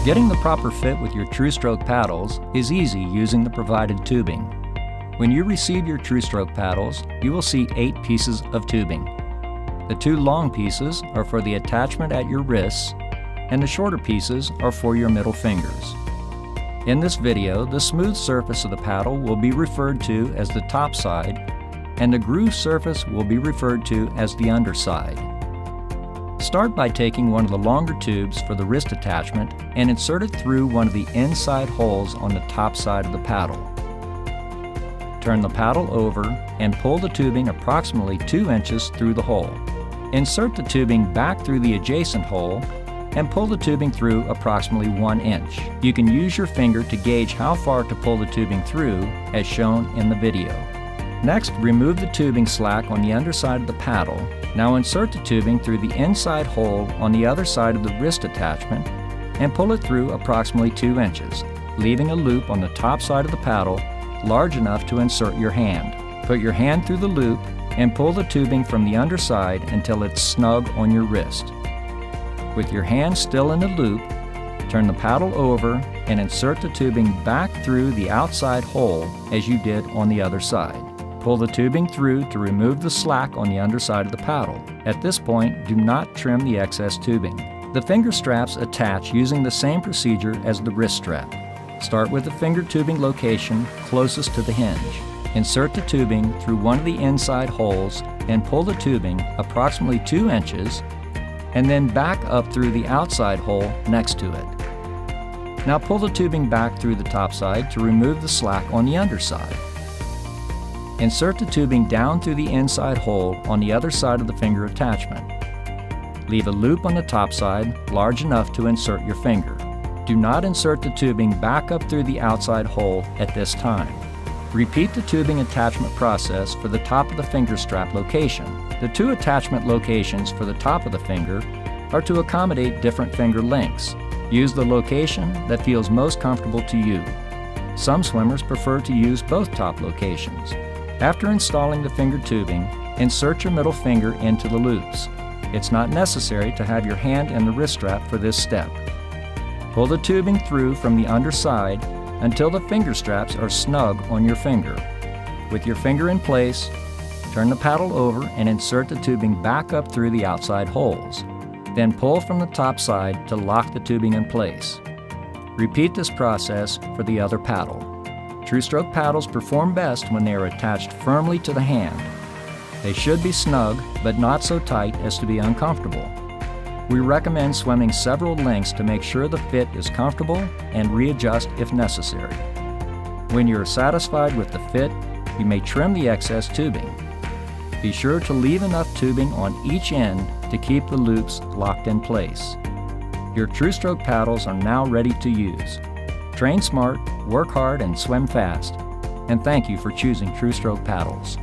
Getting the proper fit with your TruStroke paddles is easy using the provided tubing. When you receive your TruStroke paddles, you will see 8 pieces of tubing. The 2 long pieces are for the attachment at your wrists, and the shorter pieces are for your middle fingers. In this video, the smooth surface of the paddle will be referred to as the top side, and the groove surface will be referred to as the underside. Start by taking one of the longer tubes for the wrist attachment and insert it through one of the inside holes on the top side of the paddle. Turn the paddle over and pull the tubing approximately 2 inches through the hole. Insert the tubing back through the adjacent hole and pull the tubing through approximately 1 inch. You can use your finger to gauge how far to pull the tubing through, as shown in the video. Next, remove the tubing slack on the underside of the paddle. Now insert the tubing through the inside hole on the other side of the wrist attachment and pull it through approximately 2 inches, leaving a loop on the top side of the paddle large enough to insert your hand. Put your hand through the loop and pull the tubing from the underside until it's snug on your wrist. With your hand still in the loop, turn the paddle over and insert the tubing back through the outside hole as you did on the other side. Pull the tubing through to remove the slack on the underside of the paddle. At this point, do not trim the excess tubing. The finger straps attach using the same procedure as the wrist strap. Start with the finger tubing location closest to the hinge. Insert the tubing through one of the inside holes and pull the tubing approximately 2 inches and then back up through the outside hole next to it. Now pull the tubing back through the top side to remove the slack on the underside. Insert the tubing down through the inside hole on the other side of the finger attachment. Leave a loop on the top side large enough to insert your finger. Do not insert the tubing back up through the outside hole at this time. Repeat the tubing attachment process for the top of the finger strap location. The 2 attachment locations for the top of the finger are to accommodate different finger lengths. Use the location that feels most comfortable to you. Some swimmers prefer to use both top locations. After installing the finger tubing, insert your middle finger into the loops. It's not necessary to have your hand in the wrist strap for this step. Pull the tubing through from the underside until the finger straps are snug on your finger. With your finger in place, turn the paddle over and insert the tubing back up through the outside holes. Then pull from the top side to lock the tubing in place. Repeat this process for the other paddle. TruStroke paddles perform best when they are attached firmly to the hand. They should be snug, but not so tight as to be uncomfortable. We recommend swimming several lengths to make sure the fit is comfortable and readjust if necessary. When you are satisfied with the fit, you may trim the excess tubing. Be sure to leave enough tubing on each end to keep the loops locked in place. Your TruStroke paddles are now ready to use. Train smart, work hard, and swim fast. And thank you for choosing TruStroke paddles.